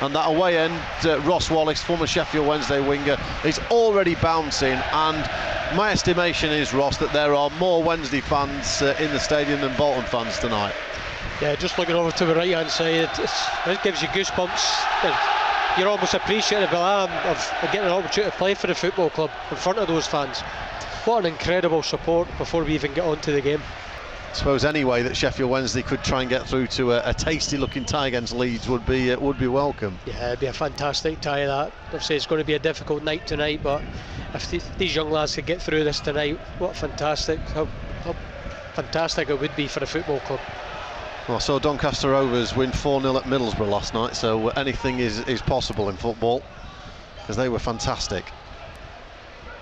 and that away end, Ross Wallace, former Sheffield Wednesday winger, is already bouncing, and my estimation is, Ross, that there are more Wednesday fans in the stadium than Bolton fans tonight. Yeah, just looking over to the right hand side, it gives you goosebumps. You're almost appreciative of getting an opportunity to play for the football club in front of those fans. What an incredible support before we even get on to the game. I suppose any way that Sheffield Wednesday could try and get through to a tasty looking tie against Leeds would be welcome. Yeah, it'd be a fantastic tie, that. Obviously it's going to be a difficult night tonight, but if these young lads could get through this tonight, what fantastic, how fantastic it would be for the football club. Well, I saw Doncaster Rovers win 4-0 at Middlesbrough last night, so anything is possible in football, because they were fantastic.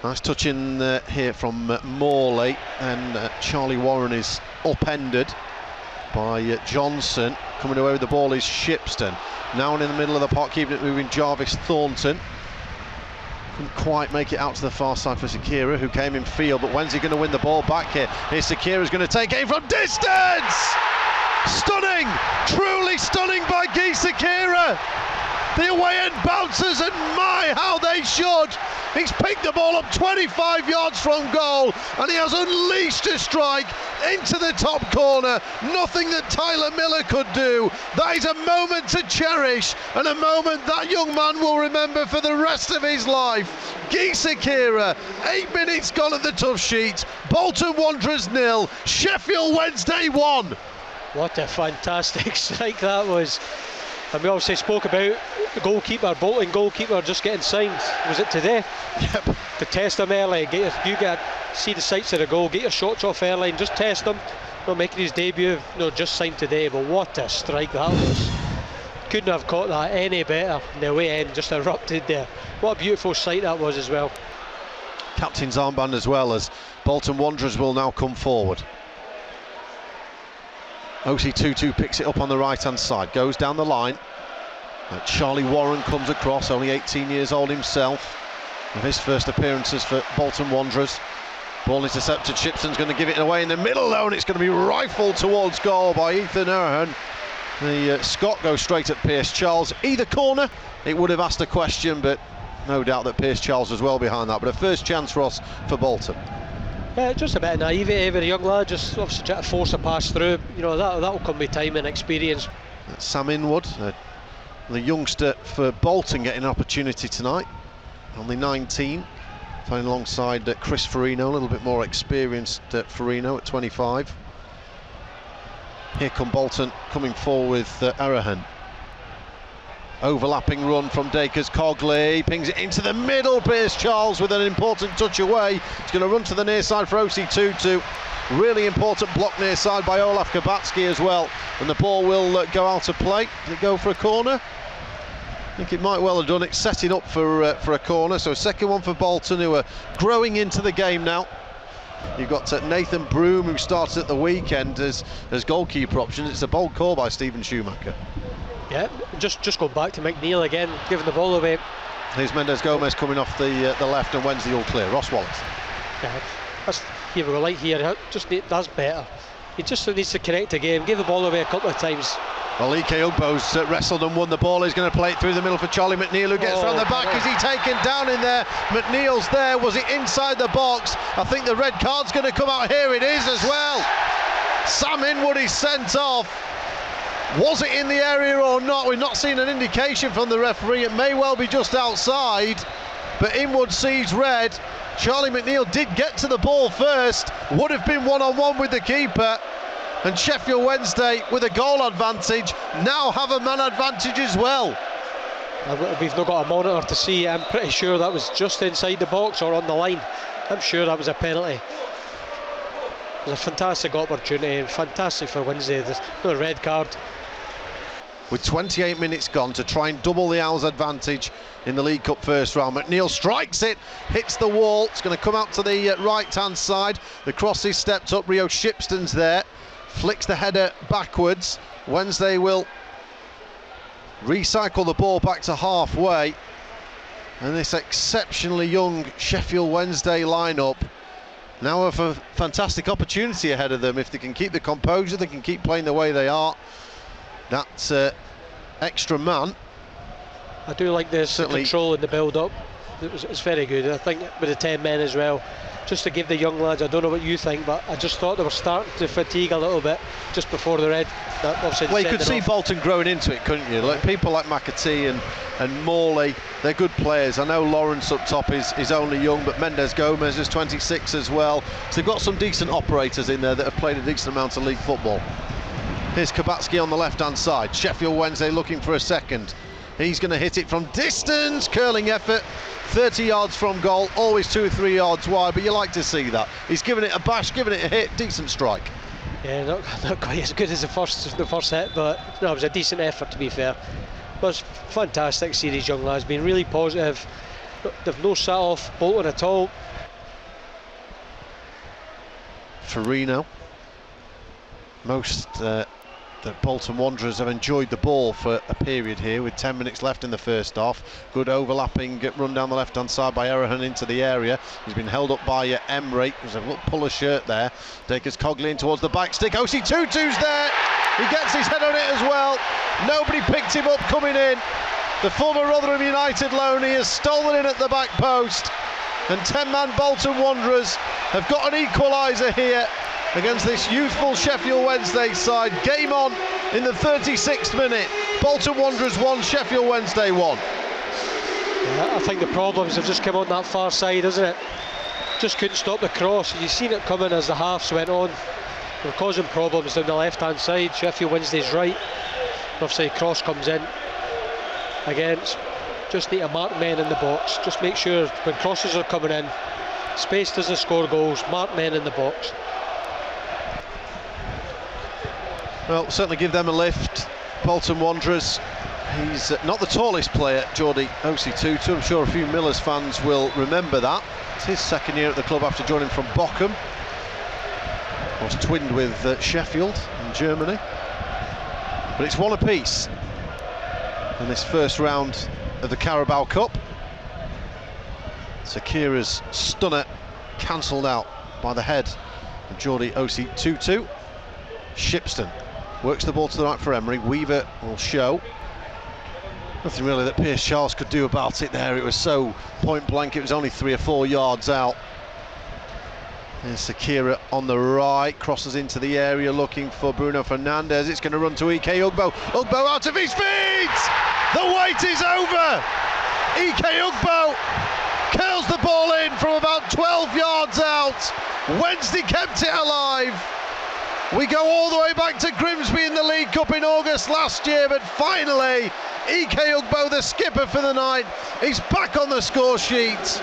Nice touch in here from Morley, and Charlie Warren is upended by Johnson. Coming away with the ball is Shipston. Now in the middle of the park, keeping it moving, Jarvis Thornton. Couldn't quite make it out to the far side for Sakira, who came in field, but when's he going to win the ball back here? Here's Sakira's going to take it from distance! Stunning! Truly stunning by Guy Sakira! The away end bounces, and my, how they should! He's picked the ball up 25 yards from goal, and he has unleashed a strike into the top corner. Nothing that Tyler Miller could do. That is a moment to cherish, and a moment that young man will remember for the rest of his life. Guy Sakira, 8 minutes gone at the tough sheet. Bolton Wanderers 0, Sheffield Wednesday 1. What a fantastic strike that was. And we obviously spoke about the goalkeeper, Bolton goalkeeper, just getting signed. Was it today? Yep. To test him early, see the sights of the goal, get your shots off early and just test him. Not making his debut, just signed today, but what a strike that was. Couldn't have caught that any better. The away end just erupted there. What a beautiful sight that was as well. Captain's armband as well, as Bolton Wanderers will now come forward. OC22 picks it up on the right hand side, goes down the line. Charlie Warren comes across, only 18 years old himself, with his first appearances for Bolton Wanderers. Ball intercepted, Shipston's going to give it away in the middle though, and it's going to be rifled towards goal by Ethan Erhan. The Scot goes straight at Pierce Charles. Either corner, it would have asked a question, but no doubt that Pierce Charles was well behind that. But a first chance, Ross, for Bolton. Yeah, just a bit of naivety with a young lad, just obviously trying to force a pass through. That'll come with time and experience. That's Sam Inwood, the youngster for Bolton, getting an opportunity tonight. Only 19, playing alongside Chris Farino, a little bit more experienced Farino at 25. Here come Bolton coming forward with Arahan. Overlapping run from Dacres Cogley, pings it into the middle. Pierce Charles with an important touch away. He's going to run to the near side for OC22. Really important block near side by Olaf Kabatsky as well. And the ball will go out of play. Does it go for a corner? I think it might well have done it, setting up for a corner. So a second one for Bolton, who are growing into the game now. You've got Nathan Broom, who started at the weekend as goalkeeper option. It's a bold call by Stephen Schumacher. Yeah, just go back to McNeil again, giving the ball away. Here's Mendes Gomez coming off the left, and Wednesday all clear. Ross Wallace. Yeah, here we're like here. That's better. He just needs to connect again. Give the ball away a couple of times. Well, Ike Ugbo's wrestled and won the ball. He's going to play it through the middle for Charlie McNeil, who gets round the back. Is he taken down in there? McNeil's there. Was it inside the box? I think the red card's going to come out. Here it is as well. Sam Inwood is sent off. Was it in the area or not? We've not seen an indication from the referee. It may well be just outside, but Inwood sees red. Charlie McNeil did get to the ball first. Would have been one-on-one with the keeper. And Sheffield Wednesday, with a goal advantage, now have a man advantage as well. We've not got a monitor to see. I'm pretty sure that was just inside the box or on the line. I'm sure that was a penalty. It was a fantastic opportunity and fantastic for Wednesday. The red card. With 28 minutes gone to try and double the Owls' advantage in the League Cup first round. McNeil strikes it, hits the wall. It's going to come out to the right-hand side. The cross is stepped up. Rio Shipston's there. Flicks the header backwards. Wednesday will recycle the ball back to halfway. And this exceptionally young Sheffield Wednesday lineup now have a fantastic opportunity ahead of them. If they can keep the composure, they can keep playing the way they are. That extra man I do like this control in the build-up. It's very good. I think with the 10 men as well, just to give the young lads, I don't know what you think, but I just thought they were starting to fatigue a little bit just before the red. Well, you could see Bolton growing into it, couldn't you? Like people like McAtee and Morley, they're good players. I know Lawrence up top is only young, but Mendes Gomez is 26 as well. So they've got some decent operators in there that have played a decent amount of league football. Here's Kabatsky on the left-hand side. Sheffield Wednesday looking for a second. He's going to hit it from distance, curling effort, 30 yards from goal, always 2 or 3 yards wide, but you like to see that. He's giving it a bash, giving it a hit, decent strike. Yeah, not quite as good as the first hit, but no, it was a decent effort, to be fair. But it's fantastic to see these young lads being really positive. They've no sat off Bolton at all. Farino. Most the Bolton Wanderers have enjoyed the ball for a period here with 10 minutes left in the first half. Good overlapping run down the left hand side by Errahan into the area. He's been held up by Emery. There's a little pull of shirt there. Dakers Cogley in towards the back stick. OC22's there. He gets his head on it as well. Nobody picked him up coming in. The former Rotherham United loanee has stolen in at the back post, and 10-man Bolton Wanderers have got an equaliser here against this youthful Sheffield Wednesday side. Game on in the 36th minute. Bolton Wanderers 1, Sheffield Wednesday 1. Yeah, I think the problems have just come on that far side, isn't it? Just couldn't stop the cross. You've seen it coming as the halves went on. They're causing problems down the left-hand side. Sheffield Wednesday's right. Obviously, cross comes in. Again, just need to mark men in the box. Just make sure when crosses are coming in, space doesn't score goals. Mark men in the box. Well, certainly give them a lift. Bolton Wanderers. He's not the tallest player, Geordie OC22. I'm sure a few Millers fans will remember that. It's his second year at the club after joining from Bochum. Was twinned with Sheffield in Germany. But it's one apiece in this first round of the Carabao Cup. Sakira's stunner cancelled out by the head of Geordie OC22. Shipston works the ball to the right for Emery. Weaver will show. Nothing really that Pierce Charles could do about it there. It was so point blank, it was only 3 or 4 yards out. There's Sakira on the right, crosses into the area looking for Bruno Fernandes. It's going to run to Ike Ugbo. Ugbo out of his feet! The wait is over! Ike Ugbo curls the ball in from about 12 yards out. Wednesday kept it alive. We go all the way back to Grimsby in the League Cup in August last year, but finally Ike Ugbo, the skipper for the night, is back on the score sheet.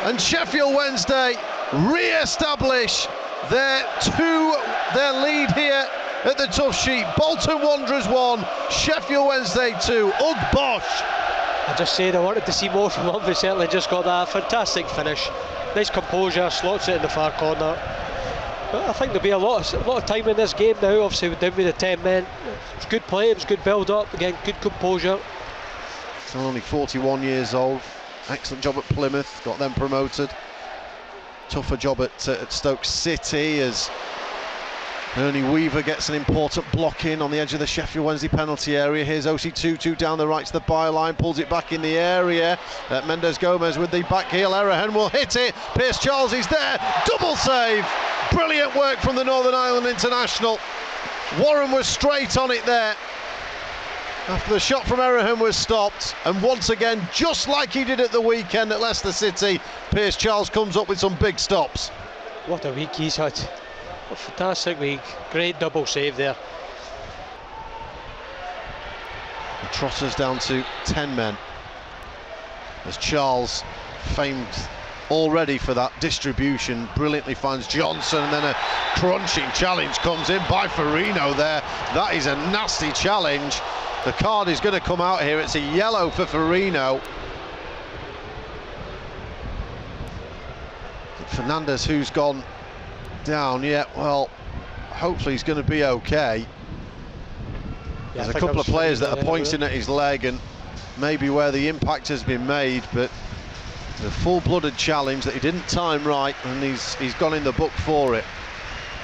And Sheffield Wednesday re-establish their lead here at the tough sheet. Bolton Wanderers 1, Sheffield Wednesday 2. Ugg Bosch. I just said I wanted to see more from him. They certainly just got that fantastic finish. Nice composure, slots it in the far corner. But I think there'll be a lot of time in this game now. Obviously, down with the 10 men. It was good play, it was good build-up. Again, good composure. Still only 41 years old. Excellent job at Plymouth, got them promoted. Tougher job at Stoke City as Ernie Weaver gets an important block in on the edge of the Sheffield Wednesday penalty area. Here's OC22 down the right to the byline, pulls it back in the area. Mendes Gomez with the back heel. Errahan will hit it. Pierce Charles is there. Double save. Brilliant work from the Northern Ireland international. Warren was straight on it there after the shot from Errahan was stopped, and once again, just like he did at the weekend at Leicester City, Pierce Charles comes up with some big stops. What a week he's had. A fantastic week. Great double save there. The Trotters down to 10 men as Charles, famed already for that distribution, brilliantly finds Johnson, and then a crunching challenge comes in by Farino there. That is a nasty challenge. The card is going to come out here. It's a yellow for Farino. Fernandes, who's gone down, yeah, well, hopefully he's going to be okay. Yeah, there's a couple of players that are pointing at his leg, and maybe where the impact has been made, but the full-blooded challenge that he didn't time right, and he's gone in the book for it.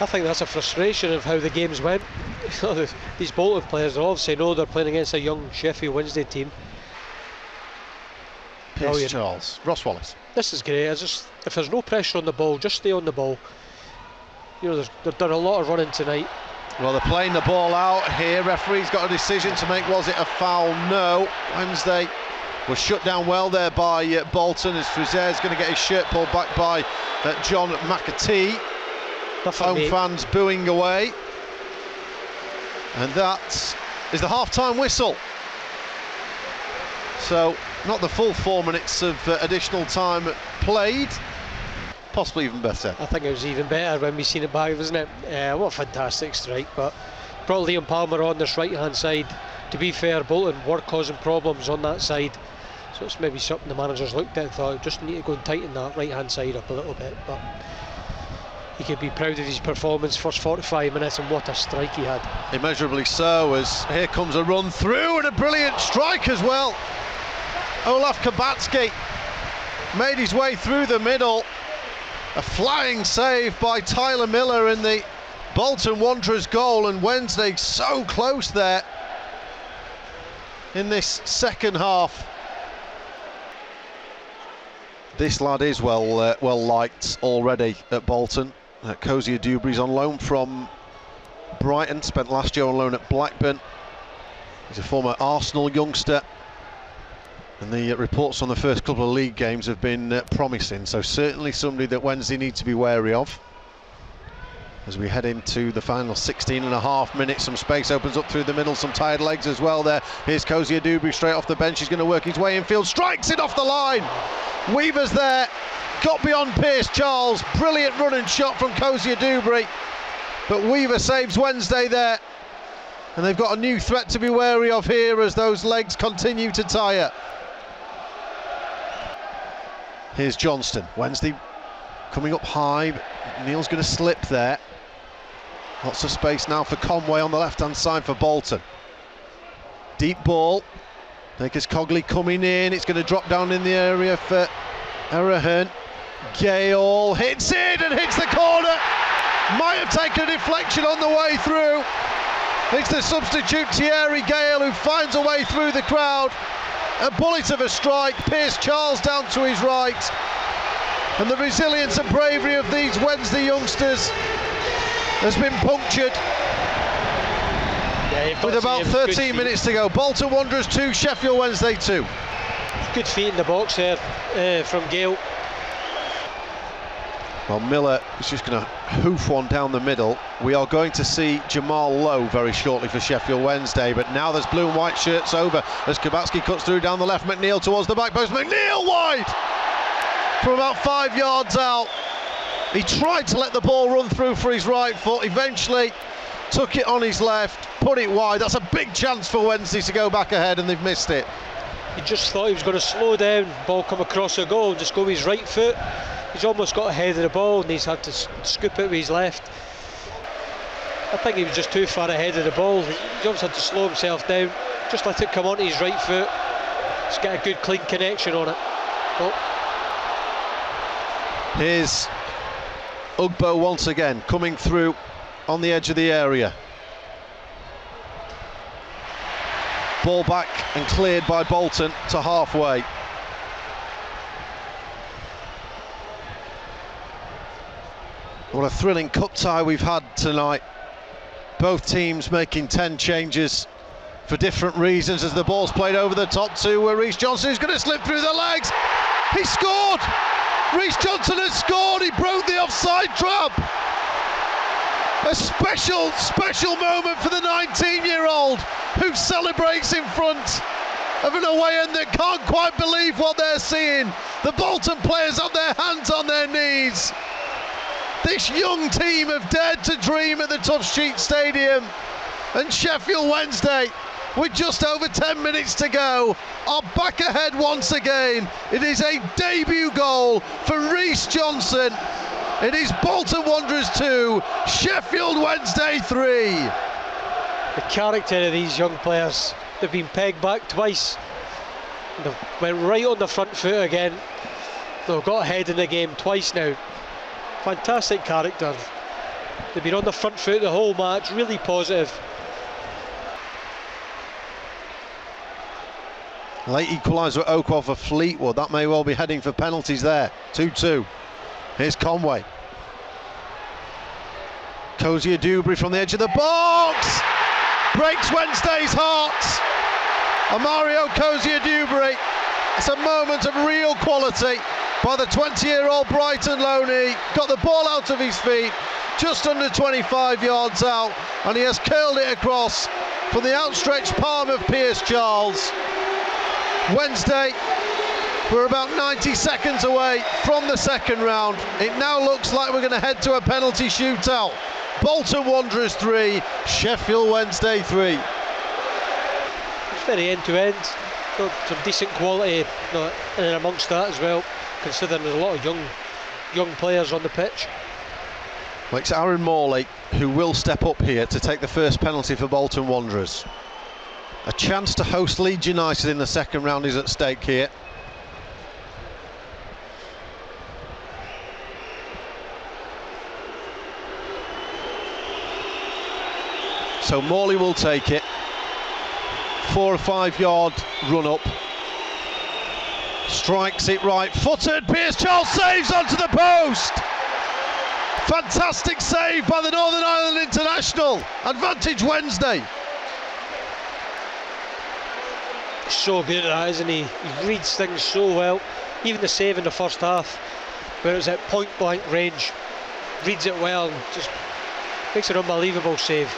I think that's a frustration of how the games went. These Bolton players obviously know they're playing against a young Sheffield Wednesday team. Pierce Charles. Ross Wallace. This is great. If there's no pressure on the ball, just stay on the ball. You know, they've done a lot of running tonight. Well, they're playing the ball out here. Referee's got a decision to make. Was it a foul? No. Wednesday was shut down well there by Bolton, as Frizier's going to get his shirt pulled back by John McAtee. Home fans booing away. And that is the half-time whistle. So, not the full 4 minutes of additional time played. Possibly even better. I think it was even better when we seen it back, wasn't it? What a fantastic strike. But brought Liam Palmer on this right-hand side. To be fair, Bolton were causing problems on that side. So it's maybe something the managers looked at and thought, just need to go and tighten that right-hand side up a little bit. But he could be proud of his performance first 45 minutes, and what a strike he had. Immeasurably so, as here comes a run through and a brilliant strike as well. Olaf Kabatsky made his way through the middle. A flying save by Tyler Miller in the Bolton Wanderers goal, and Wednesday so close there in this second half. This lad is well liked already at Bolton. Kozia Dewberry's on loan from Brighton, spent last year on loan at Blackburn. He's a former Arsenal youngster, and the reports on the first couple of league games have been promising, so certainly somebody that Wednesday need to be wary of. As we head into the final 16.5 minutes, some space opens up through the middle, some tired legs as well there. Here's Kozia Dewberry straight off the bench. He's going to work his way infield, strikes it off the line. Weaver's there, got beyond Pierce Charles. Brilliant running shot from Kozia Dewberry, but Weaver saves Wednesday there. And they've got a new threat to be wary of here as those legs continue to tire. Here's Johnston. Wednesday coming up high. Neil's going to slip there. Lots of space now for Conway on the left-hand side for Bolton. Deep ball. Nakers Cogley coming in. It's going to drop down in the area for Erahan. Gale hits it and hits the corner. Might have taken a deflection on the way through. It's the substitute Thierry Gale who finds a way through the crowd. A bullet of a strike. Pierce Charles down to his right. And the resilience and bravery of these Wednesday youngsters has been punctured. With about 13 minutes to go. Bolton Wanderers 2, Sheffield Wednesday 2. Good feet in the box there from Gale. Well, Miller is just going to hoof one down the middle. We are going to see Jamal Lowe very shortly for Sheffield Wednesday, but now there's blue and white shirts over as Kabatsky cuts through down the left. McNeil towards the back post. McNeil wide from about 5 yards out. He tried to let the ball run through for his right foot, eventually took it on his left, put it wide. That's a big chance for Wednesday to go back ahead, and they've missed it. He just thought he was going to slow down, ball come across the goal, just go with his right foot. He's almost got ahead of the ball and he's had to scoop it with his left. I think he was just too far ahead of the ball. He just had to slow himself down, just let it come onto his right foot. Just get a good clean connection on it. Oh. Here's Ugbo once again coming through on the edge of the area. Ball back and cleared by Bolton to halfway. What a thrilling cup tie we've had tonight. Both teams making 10 changes for different reasons as the ball's played over the top to Reece Johnson, who's going to slip through the legs. He scored! Reece Johnson has scored. He broke the offside trap. A special moment for the 19-year-old who celebrates in front of an away end that can't quite believe what they're seeing. The Bolton players have their hands on their knees. This young team have dared to dream at the Tough Street Stadium, and Sheffield Wednesday, with just over 10 minutes to go, are back ahead once again. It is a debut goal for Reece Johnson. It is Bolton Wanderers 2, Sheffield Wednesday 3. The character of these young players, they've been pegged back twice. They went right on the front foot again. They've got ahead in the game twice now. Fantastic character. They've been on the front foot the whole match, really positive. Late equaliser at Oakwell for Fleetwood. That may well be heading for penalties there. 2-2. Here's Conway. Cozier Dewberry from the edge of the box. Breaks Wednesday's hearts. And Mario Cozier Dewberry. It's a moment of real quality by the 20-year-old Brighton loanee. Got the ball out of his feet, just under 25 yards out, and he has curled it across from the outstretched palm of Pierce Charles. Wednesday, we're about 90 seconds away from the second round. It now looks like we're going to head to a penalty shootout. Bolton Wanderers 3, Sheffield Wednesday 3. It's very end-to-end. Got some decent quality in and amongst that as well, considering there's a lot of young players on the pitch. Well, it's Aaron Morley who will step up here to take the first penalty for Bolton Wanderers. A chance to host Leeds United in the second round is at stake here. So Morley will take it. 4 or 5 yard run up. Strikes it right footed. Pierce Charles saves onto the post. Fantastic save by the Northern Ireland international. Advantage Wednesday. So good at that, isn't he? He reads things so well. Even the save in the first half, where it was at point blank range, reads it well and just makes an unbelievable save.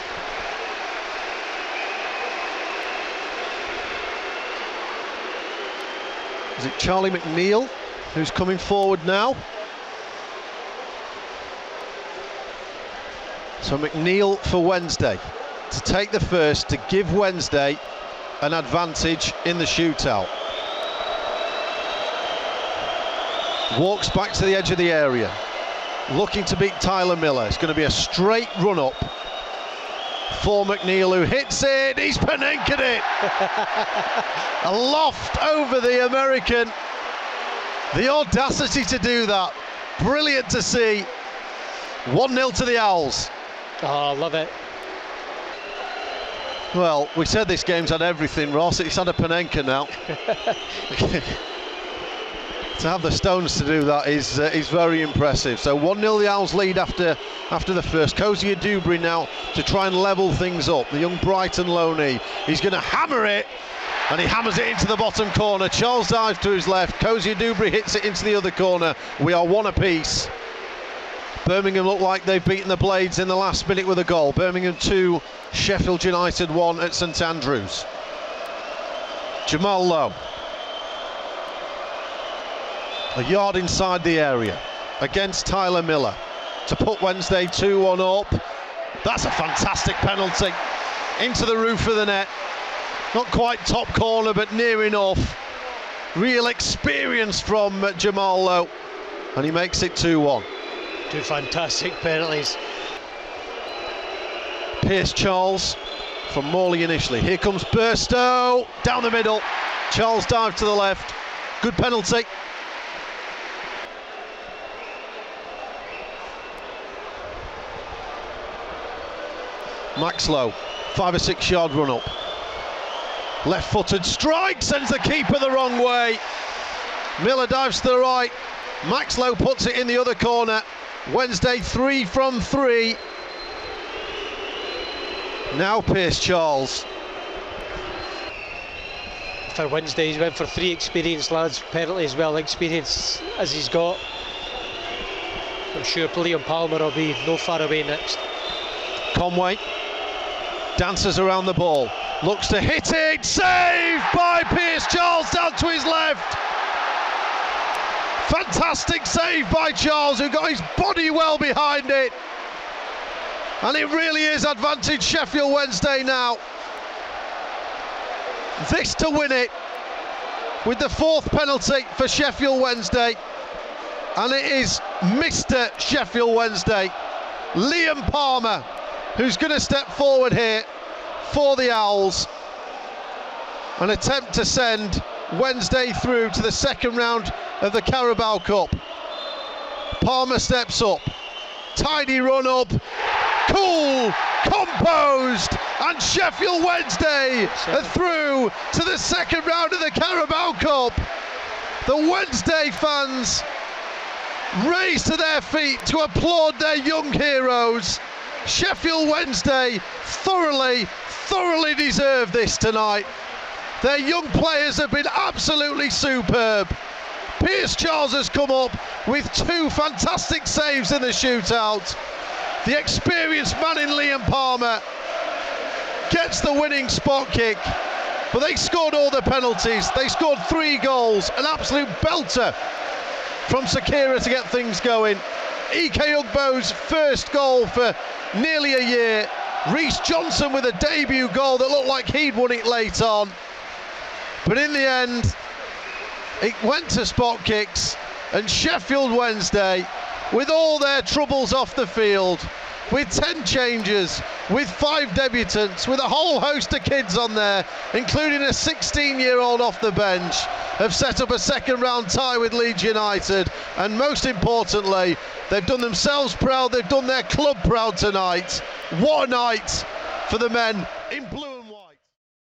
Is it Charlie McNeil who's coming forward now? So McNeil for Wednesday to take the first, to give Wednesday an advantage in the shootout. Walks back to the edge of the area, looking to beat Tyler Miller. It's going to be a straight run up for McNeil, who hits it. He's Panenkaed it. A loft over the American. The audacity to do that. Brilliant to see. 1-0 to the Owls. Oh, I love it. Well, we said this game's had everything, Ross. It's had a Panenka now. To have the stones to do that is very impressive. So 1-0 the Owls lead after the first. Cozier Dewberry now to try and level things up. The young Brighton loanee. He's going to hammer it, and he hammers it into the bottom corner. Charles dives to his left. Cozier Dewberry hits it into the other corner. We are one apiece. Birmingham look like they've beaten the Blades in the last minute with a goal. Birmingham 2, Sheffield United 1 at St Andrews. Jamal Lowe. A yard inside the area against Tyler Miller to put Wednesday 2-1 up. That's a fantastic penalty into the roof of the net. Not quite top corner, but near enough. Real experience from Jamal Lowe, and he makes it 2-1. Two fantastic penalties. Pierce Charles from Morley initially. Here comes Burstow down the middle. Charles dive to the left. Good penalty. Maxlow, 5 or 6 yard run up. Left footed strike, sends the keeper the wrong way. Miller dives to the right. Maxlow puts it in the other corner. Wednesday 3 from 3. Now Pierce Charles. For Wednesday, he's went for 3 experienced lads. Penalty as well, experience as he's got. I'm sure Liam Palmer will be no far away next. Conway dances around the ball, looks to hit it, saved by Pierce Charles down to his left. Fantastic save by Charles, who got his body well behind it. And it really is advantage Sheffield Wednesday now. This to win it with the 4th penalty for Sheffield Wednesday. And it is Mr. Sheffield Wednesday, Liam Palmer, who's going to step forward here for the Owls. An attempt to send Wednesday through to the second round of the Carabao Cup. Palmer steps up, tidy run up, cool composed, and Sheffield Wednesday are through to the second round of the Carabao Cup. The Wednesday fans raise to their feet to applaud their young heroes. Sheffield Wednesday thoroughly deserve this tonight. Their young players have been absolutely superb. Pierce Charles has come up with 2 fantastic saves in the shootout. The experienced man in Liam Palmer gets the winning spot kick, but they scored all the penalties. They scored 3 goals, an absolute belter from Sakira to get things going. Ike Ugbo's first goal for nearly a year. Reece Johnson with a debut goal that looked like he'd won it late on. But in the end, it went to spot kicks, and Sheffield Wednesday, with all their troubles off the field, with 10 changes, with 5 debutants, with a whole host of kids on there, including a 16-year-old off the bench, have set up a second round tie with Leeds United, and most importantly, they've done themselves proud, they've done their club proud tonight. What a night for the men in blue.